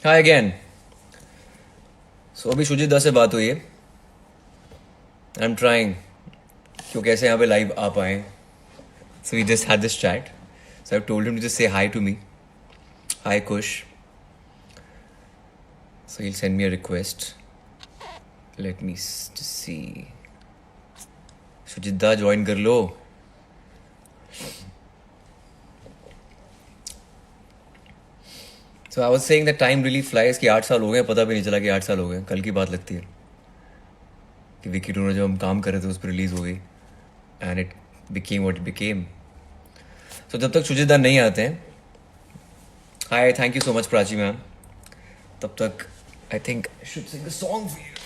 हाय again. सो अभी शुजित से बात हुई है। आई एम ट्राइंग क्यों कैसे यहाँ पे लाइव आ पाए। So we just had this chat. So I told him to just say hi to me. Hi Kush. So he send me a request. Let me see. Shujit da join कर लो। So I was saying that time really flies कि 8 साल हो गए, पता भी नहीं चला कि 8 साल हो गए। कल की बात लगती है कि विकी डोनर जब हम काम कर रहे थे उस पर रिलीज हो गई and it became what it became. So जब तक शुजित दा नहीं आते हैं, hi thank you so much Prachi ma'am, तब तक I think I should sing a song for you.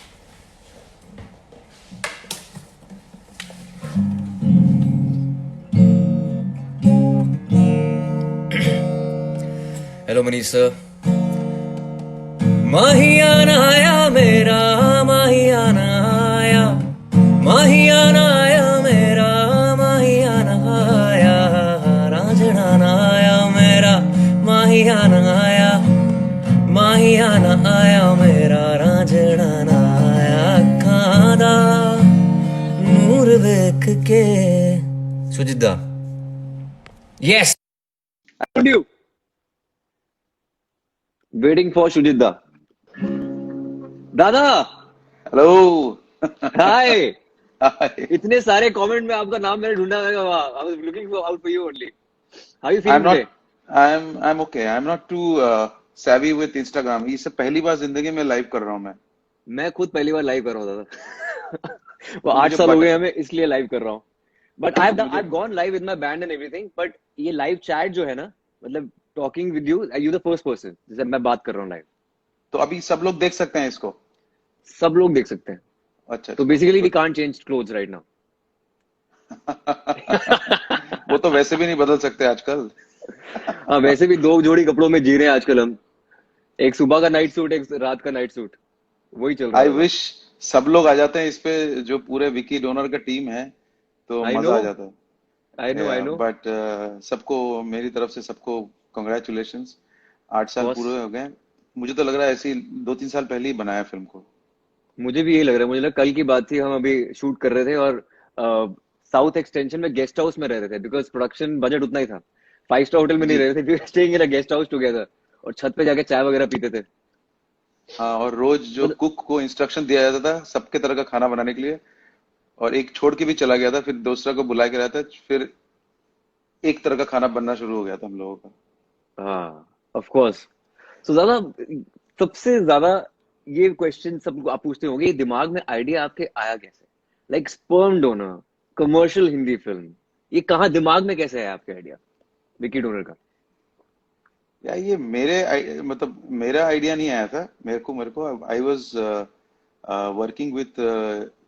Hello Manish sir. माहियाना आया मेरा, माहियाना आया, माहियाना आया मेरा, माहियाना आया, रांझना आया मेरा, माहियाना आया, माहियाना आया मेरा, रांझना आया, खादा नूर देख के। Sujitda yes. Told you. Waiting for Shujitda. दादा हेलो। हाय। आई इतने सारे कमेंट में आपका नाम मैंने ढूंढा। मैं I was looking for out for you only. How you am feeling not today? I am okay. I am not too savvy with Instagram. ये सब पहली बार जिंदगी में लाइव कर रहा हूँ मैं। मैं खुद पहली बार लाइव कर रहा हूँ दादा। वो तो 8 मुझे साल हो बट गए हमें, इसलिए लाइव कर रहा हूँ। बट आई तो मुझे have gone live with my band and everything, but ये लाइव चैट जो है ना, मतलब talking with you, you the first person जैसे मैं बात कर रहा हूँ लाइव। तो अभी सब लोग देख सकते हैं इसको। सब लोग देख सकते हैं। अच्छा तो अच्छा basically we good. Can't change clothes right now. वो तो वैसे भी नहीं बदल सकते आजकल। हाँ, वैसे भी दो जोड़ी कपड़ों में जी रहे हैं आजकल हम। एक सुबह का नाइट सूट, एक रात का नाइट सूट, वही चल रहा आई है दादा। विश सब लोग आ जाते हैं इस पे, जो पूरे विकी डोनर का टीम है, तो आई नो, मजा आ जाता आई नो, आई है। नो। बट सबको मेरी तरफ से सबको कॉन्ग्रेचुलेशंस। 8 साल बॉस, पूरे हो गए। मुझे तो लग रहा है ऐसे ही 2-3 साल पहले ही बनाया फिल्म को। मुझे भी यही लग रहा है। मुझे लगा कल की बात थी, हम अभी शूट कर रहे थे और साउथ एक्सटेंशन में गेस्ट हाउस में रह रहे थे, बिकॉज प्रोडक्शन बजट उतना ही था। 5 स्टार होटल में नहीं जी। रह रहे थे, staying in a guest house together. और छत पे जाके चाय वगैरह पीते थे। हाँ, और रोज जो मतलब कुक को इंस्ट्रक्शन दिया जाता था सबके तरह का खाना बनाने के लिए, और एक छोड़ के भी चला गया था, फिर दूसरा को बुला के रहा था, फिर एक तरह का खाना बनना शुरू हो गया था हम लोगों का। हाँ, ऑफ कोर्स। सो ज्यादा, सबसे ज्यादा ये क्वेश्चन सब आप पूछते होंगे, ये दिमाग में आइडिया आपके आया कैसे? Like sperm donor, commercial Hindi film, ये कहाँ दिमाग में कैसे आया आपके आइडिया विकी डोनर का? या ये मतलब मेरा आइडिया नहीं आया था। मेरे को I was working with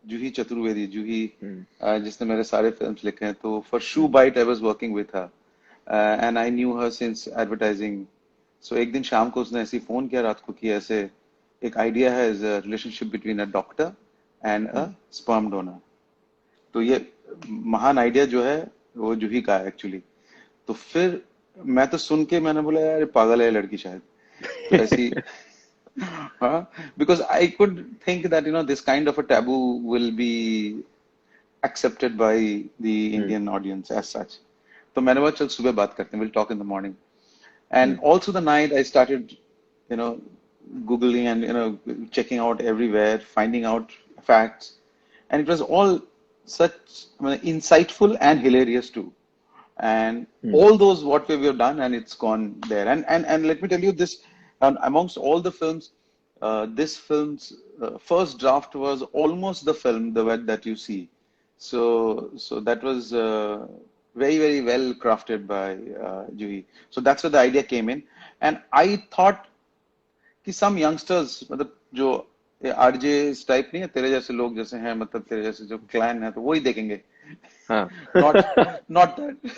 Juhi Chaturvedi. Juhi hmm. जिसने मेरे सारे फिल्म्स लिखे हैं, तो for Shoebite I was working with her, and I knew her since advertising. So एक दिन शाम को उसने ऐसे फोन किया रात को कि ऐसे एक आइडिया है, relationship between a doctor and a hmm. Sperm donor. तो ये महान आइडिया जो है वो जूही का है एक्चुअली। तो फिर मैं तो सुन के मैंने बोला यार ये पागल है ये लड़की शायद। तो ऐसी हाँ, because I could think that this kind of a taboo will be accepted by the hmm. Indian audience as such. तो मैंने बोला चल सुबह बात करते हैं, we'll talk in the morning. And hmm. also the night I started, you know, Googling and, checking out everywhere, finding out facts. And it was all such, insightful and hilarious too. And hmm. all those what we have done, and it's gone there. And let me tell you this, amongst all the films, this film's first draft was almost the film the way that you see. So that was very very well crafted by Juhi. So that's where the idea came in, and I thought कि सम youngsters, मतलब जो RJ type नहीं है, तेरे जैसे लोग जैसे हैं, मतलब तेरे जैसे जो क्लैन है, तो वही देखेंगे। हाँ। नॉट नॉट दैट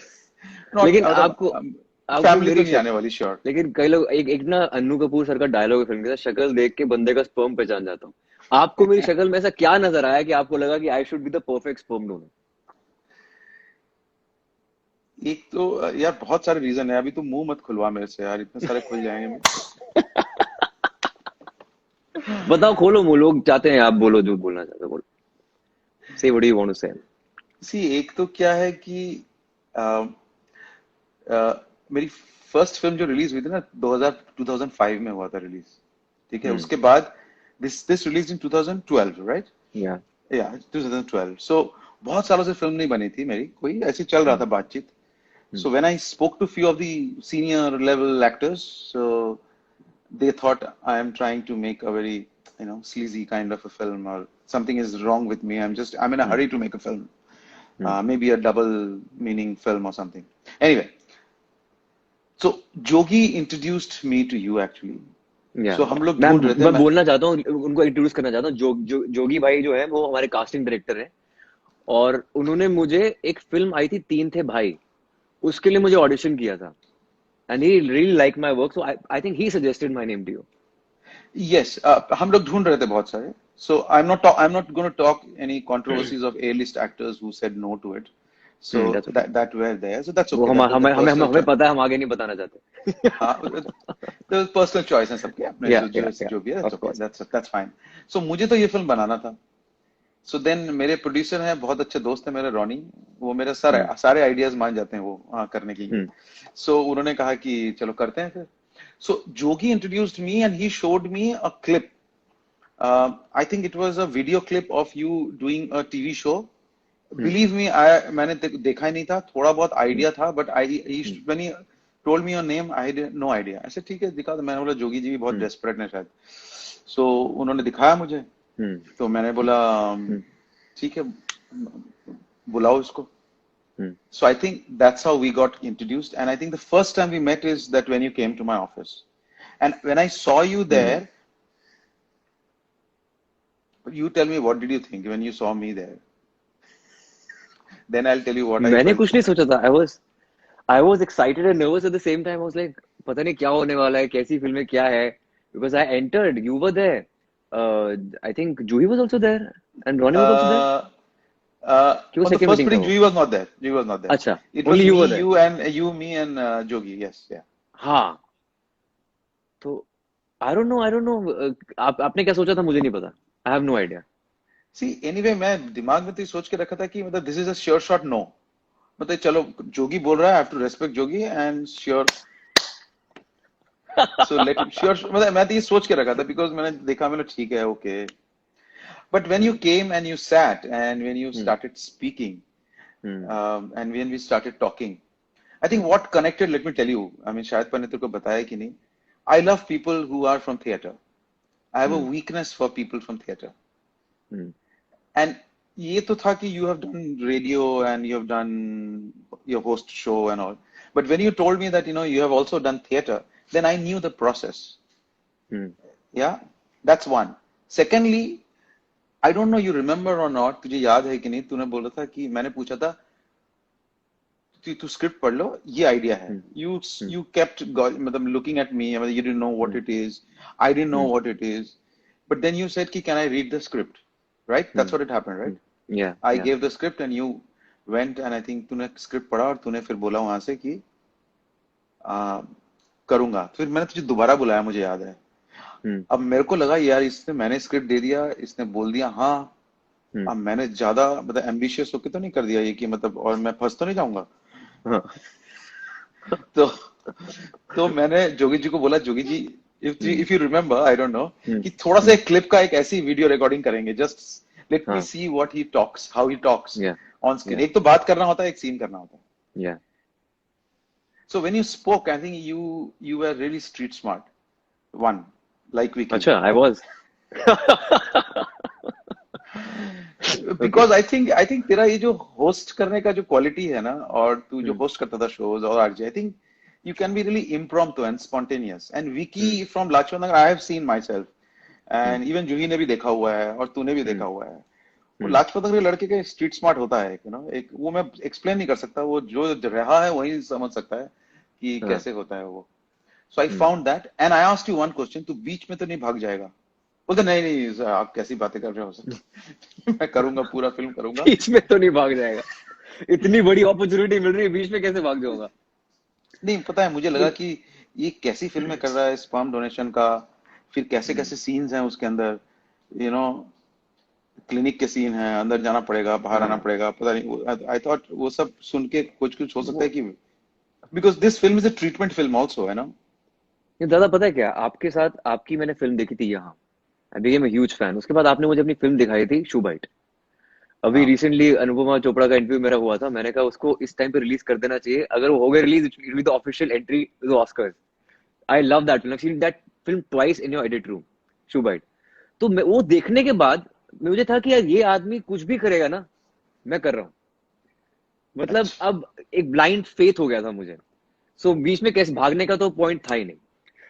नॉट लेकिन आपको मतलब आपको फैमिली तो मेरी नहीं आने वाली श्योर। लेकिन कई लोग, एक एक ना अन्नू कपूर सर का डायलॉग है फिल्म के साथ, शक्ल देख के बंदे का स्पर्म पहचान जाता हूँ। आपको मेरी शक्ल में ऐसा क्या नजर आया कि आपको लगा कि I should be the perfect sperm donor? एक तो यार बहुत सारे रीजन है, अभी तो मुंह मत खुलवा मेरे से यार, इतने सारे खुल जाएंगे। बताओ, खोलो मुंह, लोग चाहते हैं, आप बोलो जो बोलना चाहते हो, बोलो। Say what do you want to say? See एक तो क्या है कि मेरी फर्स्ट फिल्म जो रिलीज हुई थी ना 2005 में हुआ था रिलीज, ठीक है। हम्म। उसके बाद दिस रिलीज इन 2012, राइट? या। या 2012। सो बहुत सालों से फिल्म नहीं बनी थी मेरी कोई, ऐसे चल रहा था हम्म। बातचीत। हम्म। So when I spoke to few of the senior level actors, so they thought I am trying to make a very, sleazy kind of a film, or something is wrong with me. I'm in a hmm. hurry to make a film, hmm. maybe a double meaning film or something. Anyway, so Jogi introduced me to you actually. या, So हम लोग मैं ढूंढ रहे थे मैं मैं। बोलना चाहता हूँ, उनको इंट्रोड्यूस करना चाहता हूँ। जोगी भाई जो है वो हमारे कास्टिंग डायरेक्टर हैं, और उन्होंने मुझे, एक फिल्म आई थी तीन थे भाई, उसके लिए मुझे ऑडिशन किया था, and he really like my work, so I think he suggested my name to you. Yes, हम लोग ढूंढ रहे थे बहुत सारे. So I'm not going to talk any controversies of A-list actors who said no to it. So that's okay. that were there. So that's वो okay. हम That was the हमें हमें personal हमें choice. पता है, हम आगे नहीं बताना चाहते। हाँ, तो पर्सनल चॉइस है सबके अपने, या जो या जो भी है, of that's okay, course. That's fine. So मुझे तो ये फिल्म बनाना था. सो देन मेरे प्रोड्यूसर हैं, बहुत अच्छे दोस्त है मेरे, रॉनी. वो मेरे सारे हम्म। सारे आइडियाज मान जाते हैं वो, हाँ, करने के लिए. हम्म। सो उन्होंने कहा कि चलो करते हैं फिर. So Jogi introduced me and he showed me a clip. I think it was a video clip of you doing a TV show. Hmm. Believe me, मैंने देखा ही नहीं था, थोड़ा बहुत आइडिया था, but hmm. when he told me your name, I had no idea. ऐसे ठीक है दिखा, तो मैंने बोला जोगी जी भी बहुत हम्म। डेस्परेट है शायद. सो उन्होंने दिखाया मुझे, हम्म। तो मैंने बोला हम्म। ठीक है, बुलाओ इसको. हम्म। So I think that's how we got introduced, and I think the first time we met is that when you came to my office, and when I saw you hmm. there, you tell me what did you think when you saw me there? Then I'll tell you what I मैंने felt. कुछ नहीं सोचा था। I was excited and nervous at the same time. I was like, पता नहीं क्या होने वाला है, कैसी फिल्म है, क्या है, because I entered, you were there, I think Juhi was also there, and Ronnie was also there, Uh, कि वो on the second first meeting था meeting, वो? Jui was not there. Jui was not there. अच्छा, It was only you me, were there. me, and Jogi. Yes, yeah. हाँ, तो आई don't no, आपने क्या सोचा था मुझे नहीं पता। I have no idea. See, anyway, मैं दिमाग में तो ये सोच के रखा था कि मतलब this is a sure shot no. मतलब चलो जोगी बोल रहा है, I have to respect Jogi and sure. So let him sure. मतलब मैं तो ये सोच के रखा था because मैंने देखा, मैंने ठीक है, okay. But when you came and you sat and when you hmm. started speaking, hmm. and when we started talking, I think what connected, let me tell you, I mean, शायद मैंने तेरे को बताया कि नहीं, I love people who are from theater. I have a hmm. weakness for people from theater. Hmm. And ये तो था कि you have done radio and you have done your host show and all. But when you told me that, you have also done theater, then I knew the process. Hmm. Yeah, that's one. Secondly, I don't know you remember or not, तुझे याद है कि नहीं, तूने बोला था कि मैंने पूछा था तू स्क्रिप्ट पढ़ लो, ये आइडिया है. हम्म। You kept मतलब looking at me, you didn't know what hmm. it is, I didn't know what it is, but then you said कि can I read the script, right? That's what it happened, right? या I या। gave the script and you went, and I think तूने script पढ़ा और तूने फिर बोला वहां से कि आ, करूंगा. फिर मैंने तुझे दोबारा बुलाया, मुझे याद है. हम्म। अब मेरे को लगा यार इसने, मैंने स्क्रिप्ट दे दिया, इसने बोल दिया हाँ. हम्म। अब मैंने ज्यादा मतलब एम्बिशियस होके तो नहीं कर दिया ये कि मतलब, और मैं फंस तो नहीं जाऊंगा. हाँ। तो तो मैंने जोगी जी को बोला, Jogi ji, if you remember, I don't know, कि थोड़ा सा एक क्लिप का एक ऐसी वीडियो रिकॉर्डिंग करेंगे, जस्ट लेट मी हाँ। See what he talks, how he talks या ऑन स्क्रीन. या एक तो बात करना होता है, एक सीन करना होता है. या। So when you spoke, I think you were really street smart one, like Vicky. अच्छा, I was. Okay. Because I think तेरा ये जो होस्ट करने का जो क्वालिटी है ना, और तू जो होस्ट करता था शोज और RJ, I think you can be really impromptu and spontaneous. And Vicky from Lachpat Nagar, I have seen myself, and even जूही ने भी देखा हुआ है और तूने भी देखा हुआ है. वो लाजपत नगर के लड़के के स्ट्रीट स्मार्ट होता है, एक वो मैं एक्सप्लेन नहीं कर सकता, वो जो रहा है वही समझ सकता है कि कैसे होता है वो. So I found that and I asked you one question, तू बीच में तो नहीं भाग जाएगा? बोलते नहीं नहीं sir, आप कैसी बातें कर रहे हो सर. मैं करूंगा, पूरा फिल्म करूंगा. बीच में तो नहीं भाग जाएगा? इतनी बड़ी अपॉर्चुनिटी मिल रही है, बीच में कैसे भाग जाऊंगा? नहीं, पता है, मुझे लगा कि ये कैसी फिल्में कर रहा है, स्पर्म डोनेशन का, फिर कैसे कैसे सीन्स हैं उसके अंदर, यू नो, क्लिनिक के सीन है, अंदर जाना पड़ेगा, बाहर आना हाँ पड़ेगा, पता नहीं, आई थॉट वो सब सुन के कुछ कुछ हो सकता है वो कि because this film is a treatment film also, है ना? ये दादा पता है क्या, आपके साथ आपकी मैंने फिल्म देखी थी यहाँ, I became a huge fan. उसके बाद आपने मुझे अपनी फिल्म दिखाई थी शू बाइट। अभी हाँ। रिसेंटली अनुपमा चोपड़ा का इंटरव्यू मेरा हुआ था, मैंने कहा उसको इस टाइम पे रिलीज कर देना चाहिए, अगर वो हो गया release it will be the official entry to the Oscars. I love that film, I seen that film twice in your edit room, shoe bite. तो मैं वो देखने के बाद मुझे था कि यार ये आदमी कुछ भी करेगा ना, मैं कर रहा हूँ। मतलब अच्छा। अब एक ब्लाइंड फेथ हो गया था मुझे। सो बीच में कैसे भागने का तो पॉइंट था ही नहीं।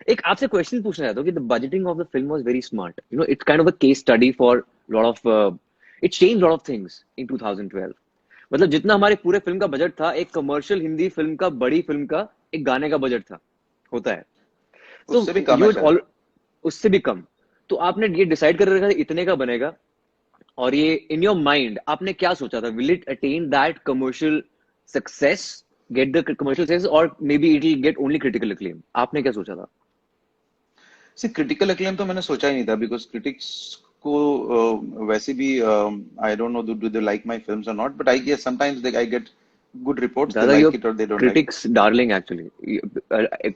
एक आपसे क्वेश्चन पूछना चाहता हूँ कि the budgeting of the film was very smart, you know, it's kind of a case study for lot of it change lot of things in 2012। मतलब जितना हमारे पूरे फिल्म का बजट था, एक कमर्शियल हिंदी फिल्म का, बड़ी फिल्म का एक गाने का बजट था, होता है। सो उससे भी कम है यू शायद। ऑल उससे भी कम। तो आपने ये डिसाइड कर रखा था इतने का बनेगा, और ये इन योर माइंड आपने क्या सोचा था, will it attain that commercial success, get the commercial success, और maybe it will get only critical acclaim? आपने क्या सोचा था? सी, क्रिटिकल अक्लेम तो मैंने सोचा ही नहीं था, बिकॉज क्रिटिक्स को वैसे भी I don't know do they like my films और not, but I guess sometimes they I get good reports, they दादा योर लाइक इट और they don't like it. critics darling actually,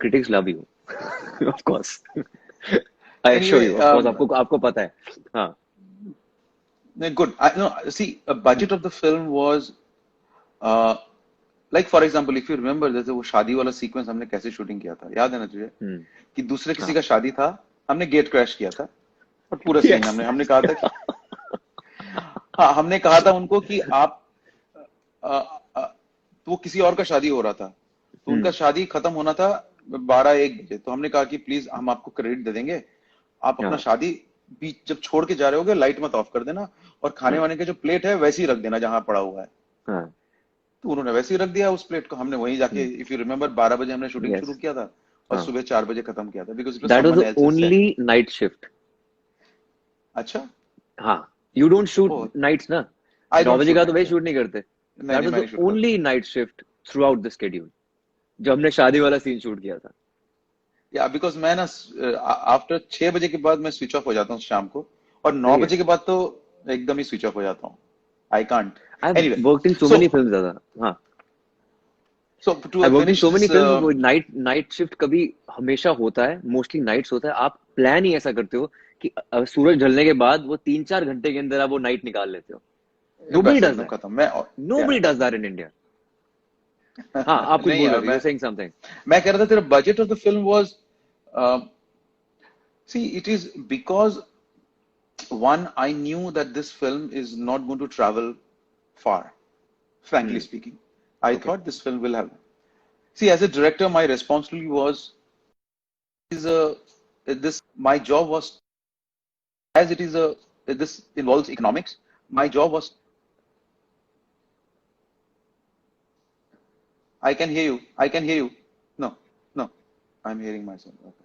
critics love you of course I assure anyway, you, of course, आपको आपको पता है। हाँ good. No, see, a budget of the film was uh, like, for example, if you remember, जैसे वो शादी वाला sequence हमने कैसे शूटिंग किया था, याद है ना तुझे? हम्म कि दूसरे किसी हाँ का शादी था, हमने गेट क्रैश किया था, और पूरा सीन यस हमने हमने कहा था कि, हाँ, हमने कहा था उनको कि आप अ, अ, तो वो किसी और का शादी हो रहा था, तो उनका हम्म शादी खत्म होना था 12-1 बजे, तो हमने कहा कि प्लीज हम आपको क्रेडिट दे देंगे, आप अपना हाँ शादी बीच जब छोड़ के जा रहे होगे लाइट मत ऑफ कर देना, और खाने हाँ वाने के जो प्लेट है वैसे ही रख देना जहां पड़ा हुआ है। हाँ तो उन्होंने वैसे ही रख दिया उस प्लेट को, हमने वहीं जाके, इफ यू रिमेम्बर, 12 बजे हमने शूटिंग यस शुरू किया था और हाँ, सुबह 4 बजे खत्म किया था, because it was that was someone the else's set. Only night shift. अच्छा। हाँ, you don't shoot on, nights ना, आई नौ डोंट बजे शूट का तो नाइट, भाई शूट नहीं करते। नहीं दैट नहीं, वाज मैं द नहीं शूट करता। Only night shift through out the schedule, जो हमने शादी वाला सीन शूट किया था। या बिकॉज मैं ना आफ्टर 6 बजे के बाद मैं स्विच ऑफ हो जाता हूँ शाम को, और नौ सही है। बजे के बाद तो एकदम ही स्विच ऑफ हो जाता हूँ, I can't. I anyway, worked in so so many films दादा। हाँ, so too I work in finish so many this, films. Night night shift कभी हमेशा होता है, मोस्टली नाइट्स होता है। आप प्लान ही ऐसा करते हो कि सूरज ढलने के बाद वो 3-4 घंटे के अंदर आप वो नाइट निकाल लेते हो। नोबडी बस डज एकदम दैट, खत्म मैं, या, nobody does that in India. हाँ, आप कुछ नहीं बोल यार, रहे थे, यू आर सेइंग समथिंग। मैं कह रहा था तेरा budget of the film was, see it is because one, I knew that this film is not going to travel far, frankly hmm speaking. I okay thought this film will have. See, as a director, my responsibility was is a this my job was, as it is a this involves economics. My job was, I can hear you. I can hear you. No, no, I'm hearing myself. Okay.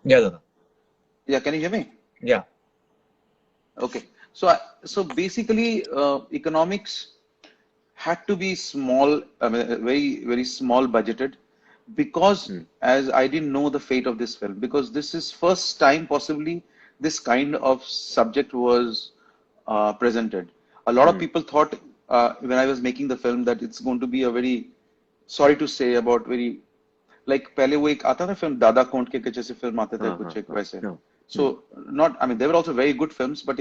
Yeah, Dada. Yeah, can you hear me? Yeah. Okay. So, so basically, economics had to be small, I mean, very, very small budgeted, because hmm as I didn't know the fate of this film, because this is first time possibly this kind of subject was presented. A lot of hmm people thought when I was making the film that it's going to be a very, sorry to say, about very, like पहले वो एक आता था film दादा कोंड के जैसे film आते थे हाँ हाँ कुछ एक हाँ वैसे, हाँ so not, I mean, they were also very good films, but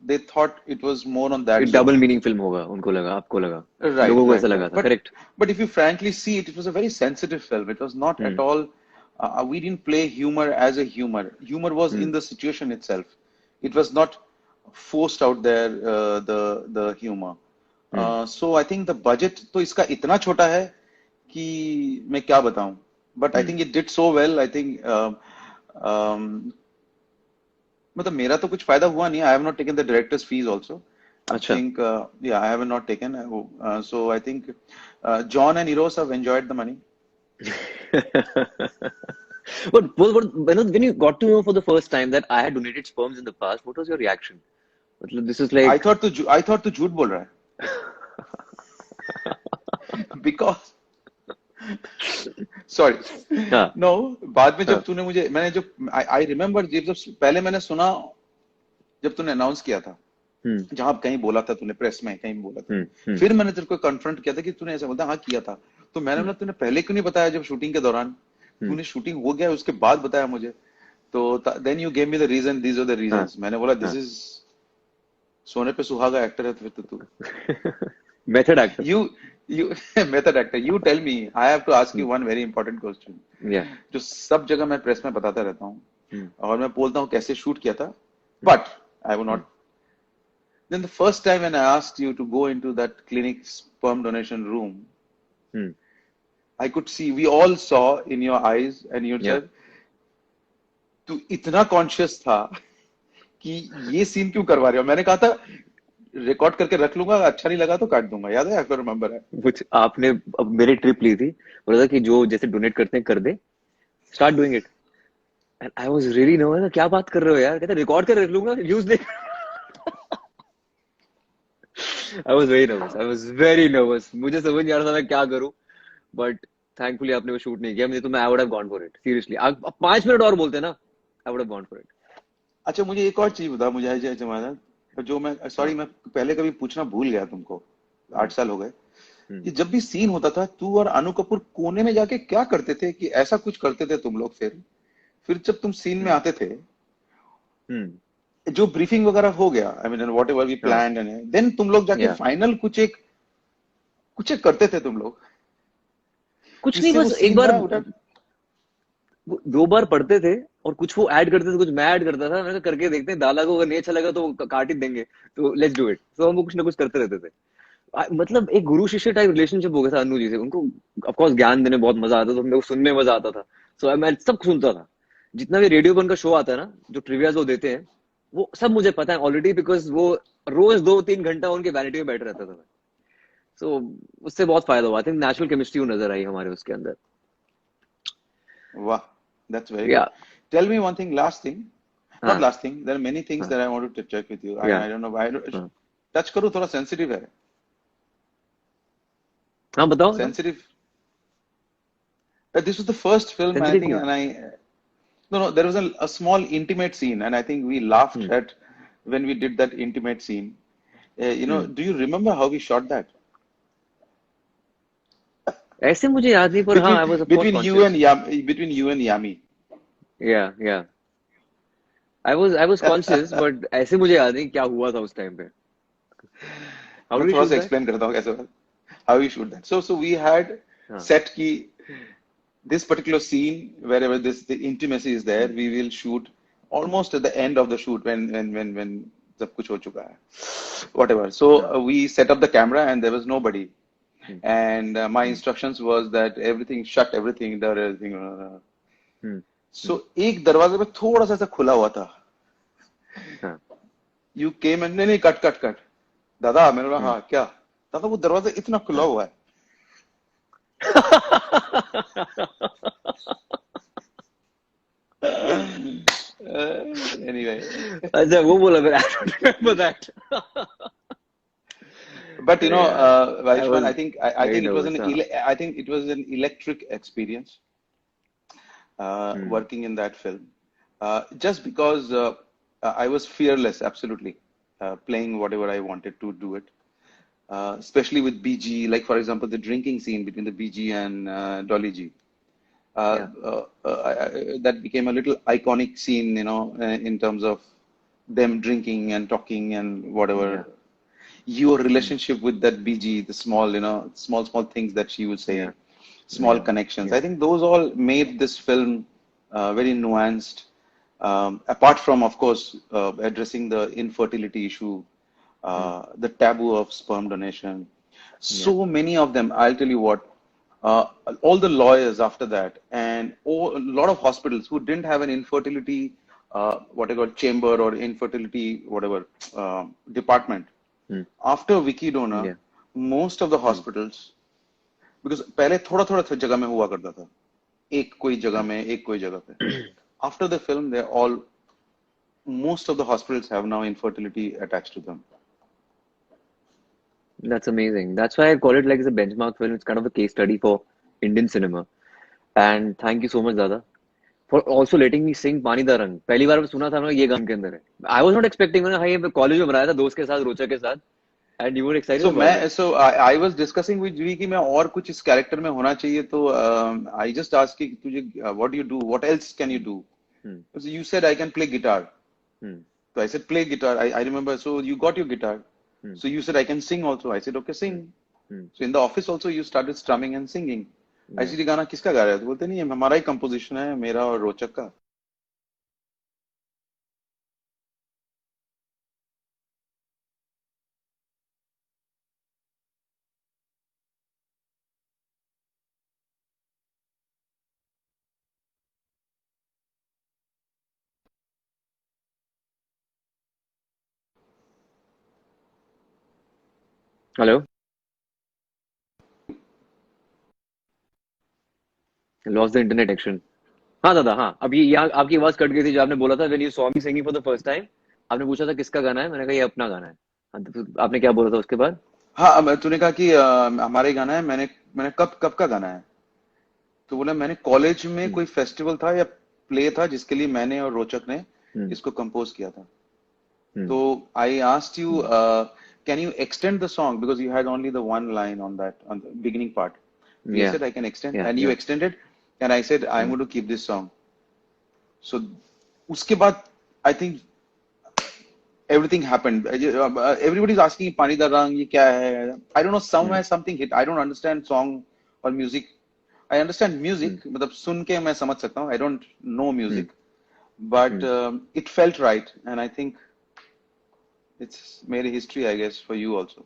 they thought it was more on that एक zone. डबल मीनिंग फिल्म होगा, उनको लगा, आपको लगा, Right, लोगों को ऐसा right, लगा right. था, correct. But if you frankly see it, it was a very sensitive film. It was not at hmm all. We didn't play humor as a humor. Humor was in hmm the situation itself. It was not forced out there. The humor. Hmm So I think the budget तो इसका इतना छोटा है कि मैं क्या बताऊं. But I hmm think it did so well. I think um, मतलब मेरा तो कुछ फायदा हुआ नहीं. I have not taken the director's fees also. I अच्छा think, yeah, I have not taken. So I think John and Eros have enjoyed the money. what when you got to know for the first time that I had donated sperms in the past, what was your reaction? मतलब this is like I thought तू झूठ बोल रहा है because sorry हाँ no बाद में हाँ जब तूने मुझे मैंने जब I remember जब पहले मैंने सुना जब तूने अनाउंस किया था जहां कहीं बोला था तूने प्रेस में कहीं बोला था फिर मैंने तेरे को कन्फ्रंट किया था कि तूने ऐसा बोलता हाँ किया था तो मैंने बोला तूने पहले क्यों नहीं बताया जब शूटिंग के दौरान तूने शूटिंग हो गया उसके बाद बताया मुझे तो then you gave me the reason these are the reasons मैंने बोला दिस इज सोने पे सुहागा एक्टर है फिर तो तू method actor you method actor you tell me I have to ask you one very important question या जो सब जगह मैं प्रेस में बताता रहता हूँ और मैं बोलता हूँ कैसे शूट किया था but I will not then the first time when I asked you to go into that clinic sperm donation room I could see we all saw in your eyes and you said तू इतना conscious था कि ये scene क्यों करवा रहे हो मैंने कहा था रिकॉर्ड करके रख लूंगा अच्छा नहीं लगा तो काट दूंगा याद है आपको रिमेम्बर है कुछ आपने अब मेरी ट्रिप ली थी बोला था कि जो जैसे डोनेट करते हैं कर they start doing it and I was really nervous क्या बात कर रहे हो यार कहते रिकॉर्ड कर रख लूंगा व्यूज देख आई वाज वेरी नर्वस मुझे समझ नहीं आ रहा था मैं क्या करूं बट थैंकफुली आपने वो शूट नहीं किया मुझे तो मैं I would have gone for it seriously आप 5 मिनट और बोलते ना I would have gone for it अच्छा मुझे एक और चीज बता मुझे अजय जमादार जो मैं सॉरी मैं पहले कभी पूछना भूल गया तुमको 8 साल हो गए कि जब भी सीन होता था तू और अनु कपूर कोने में जाके क्या करते थे कि ऐसा कुछ करते थे तुम लोग फिर जब तुम सीन में आते थे जो ब्रीफिंग वगैरह हो गया I mean whatever we planned and then तुम लोग जाके फाइनल कुछ एक करते थे तुम लोग कुछ नहीं बस एक बार 2 बार पढ़ते थे और कुछ वो ऐड करते थे कुछ मैं ऐड करता था मैंने कहा करके देखते हैं दादा को अगर नहीं अच्छा लगा तो वो काट ही देंगे तो लेट्स डू इट तो हम वो कुछ ना कुछ करते रहते थे मतलब एक गुरु शिष्य टाइप रिलेशनशिप हो गया था अनु जी से उनको ऑफ कोर्स ज्ञान देने बहुत मजा आता था मेरे को सुनने में मजा आता था सो मैं सब सुनता था जितना भी रेडियो पर उनका शो आता है ना जो ट्रिवियाज वो देते हैं वो सब मुझे पता है ऑलरेडी बिकॉज वो रोज 2-3 घंटा उनके वैनिटी में बैठ रहता था सो उससे बहुत फायदा हुआ आई थिंक नेचुरल केमिस्ट्री नजर आई हमारे उसके अंदर वाह that's very good. Tell me one thing, last thing. Not last thing. There are many things that I wanted to check with you. I don't know why. Touch करो थोड़ा sensitive है. हाँ बताओ. Sensitive. This was the first film sensitive I think, and no, there was a small intimate scene, and I think we laughed at when we did that intimate scene. You know, do you remember how we shot that? ऐसे मुझे याद नहीं पर हाँ I was between you and Yami. Yeah. I was conscious but ऐसे मुझे याद नहीं क्या हुआ था उस टाइम पे. How do you shoot that? Explain करता हूँ कैसे how you shoot that. So we had set की this particular scene wherever the intimacy is there we will shoot almost at the end of the shoot when सब कुछ हो चुका है whatever. So we set up the camera and there was nobody. And my instructions was that everything shut everything there everything so एक दरवाजे पे थोड़ा सा ऐसा खुला हुआ था you came and नहीं कट दादा मैंने बोला हाँ क्या दादा वो दरवाजा इतना खुला हुआ है anyway अच्छा वो बोला फिर I don't remember that but you know Vaishwan, I think it was an electric experience working in that film just because I was fearless absolutely playing whatever I wanted to do it especially with BG like for example the drinking scene between the BG and Dolly G that became a little iconic scene you know in terms of them drinking and talking and whatever your relationship with that BG, the small, you know, small things that she would say, small connections. I think those all made this film very nuanced. Apart from, of course, addressing the infertility issue, the taboo of sperm donation. So many of them, I'll tell you what, all the lawyers after that and a lot of hospitals who didn't have an infertility, what I call chamber or infertility, whatever, department. After Wiki Donor, most of the hospitals, because पहले थोड़ा जगह में हुआ करता था, एक कोई जगह पे. After the film, they all most of the hospitals have now infertility attached to them. That's amazing. That's why I call it like as a benchmark film. It's kind of a case study for Indian cinema. And thank you so much, Dada, for also letting me sing पानी दा रंग. पहली बार मैं सुना था ना ये गान के अंदर है. I was not expecting. मैंने हाँ ये कॉलेज में बनाया था दोस्त के साथ रोचक के साथ. And you were excited about it. So I was discussing with Jui कि मैं और कुछ इस character में होना चाहिए तो I just asked कि तुझे what do you do? What else can you do? So you said I can play guitar. So I said play guitar. I remember. So you got your guitar. So you said I can sing also. I said okay, sing. So in the office also you started strumming and singing. I said ये गाना किसका गा रहा है? तो बोलते नहीं हमारा ही composition है मेरा और रोचक का. Hello. Lost the internet connection. हाँ दादा हाँ अभी यहाँ आपकी आवाज कट गई थी जो आपने बोला था when you saw me singing for the first time आपने पूछा था किसका गाना है मैंने कहा ये अपना गाना है हाँ तो फिर आपने क्या बोला था उसके बाद हाँ तूने कहा कि हमारे गाना है मैंने कब का गाना है तो बोला मैंने कॉलेज में कोई फेस्टिवल था या प्ले था जिसके लिए मैंने और रोचक ने इसको कंपोज किया था तो आई asked you can you extend the song because you had only the one line on the beginning part you said I can extend and you extended and I said I'm going to keep this song so उसके बाद I think everything happened everybody's asking पानी दा रंग ये क्या है I don't know somewhere something hit I don't understand song or music I understand music मतलब सुन के मैं समझ सकता हूँ I don't know music but it felt right and I think it's made a history I guess for you also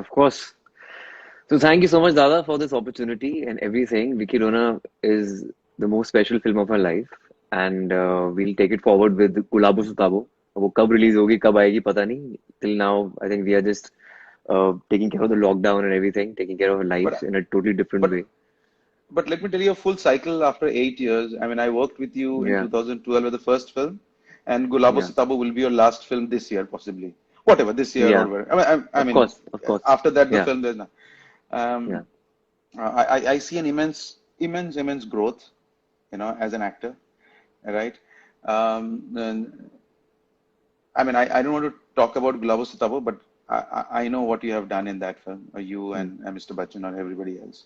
of course so thank you so much Dada for this opportunity and everything Vicky Dona is the most special film of our life and we'll take it forward with Gulabo Sutabo वो कब release होगी कब आएगी पता नहीं till now I think we are just taking care of the lockdown and everything taking care of our lives in a totally different way but let me tell you a full cycle after 8 years I mean I worked with you in 2012 with the first film and Gulabo Sitabo will be your last film this year possibly whatever this year or whatever I mean of course after that the film there's not I see an immense growth you know as an actor right and, I mean I don't want to talk about Gulabo Sitabo but I know what you have done in that film you and Mr. Bachchan or everybody else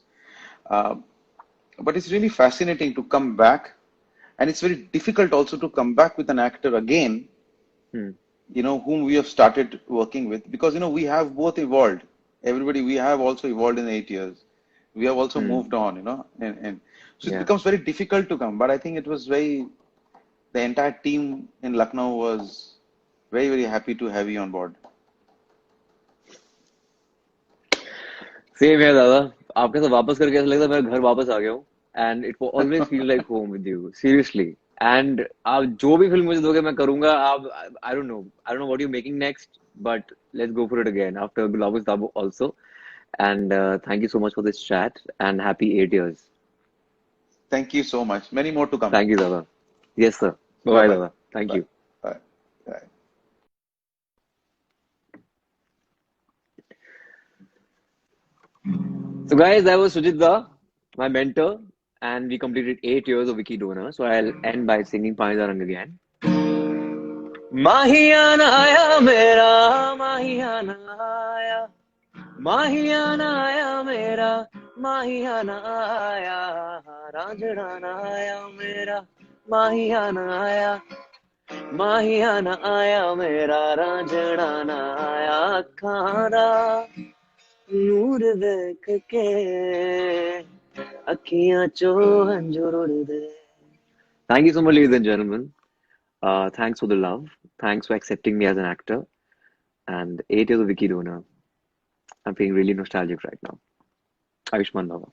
but it's really fascinating to come back and it's very difficult also to come back with an actor again you know whom we have started working with because you know we have both evolved everybody we have also evolved in 8 years we have also moved on you know and so it becomes very difficult to come but I think it was the entire team in Lucknow was very happy to have you on board same here Dada आपके साथ वापस करके ऐसा लगता है मेरा घर वापस आ गया हूँ and it will always feel like home with you seriously and आप जो भी फिल्म मुझे दोगे मैं करूँगा आप I don't know what you're making next but let's go for it again after Gulabo Sitabo also and thank you so much for this chat and happy 8 years thank you so much many more to come thank you Dada yes sir bye Dada thank you bye. So guys, that was Sujit Da, my mentor, and we completed 8 years of Vicky Dona. So I'll end by singing Pani Da Rang again. Mahiyana aaya mera, mahiyana aaya, mahiyana aaya mera, mahiyana aaya, ranjhana aaya mera, mahiyana aaya, mahiyana aaya mera, ranjhana aaya, khana. नूर देख के अखियां चो हंजूर उड़दे Thank you so much ladies and gentlemen thanks for the love thanks for accepting me as an actor and 8 years of Vicky Dona I'm feeling really nostalgic right now Ayushman Baba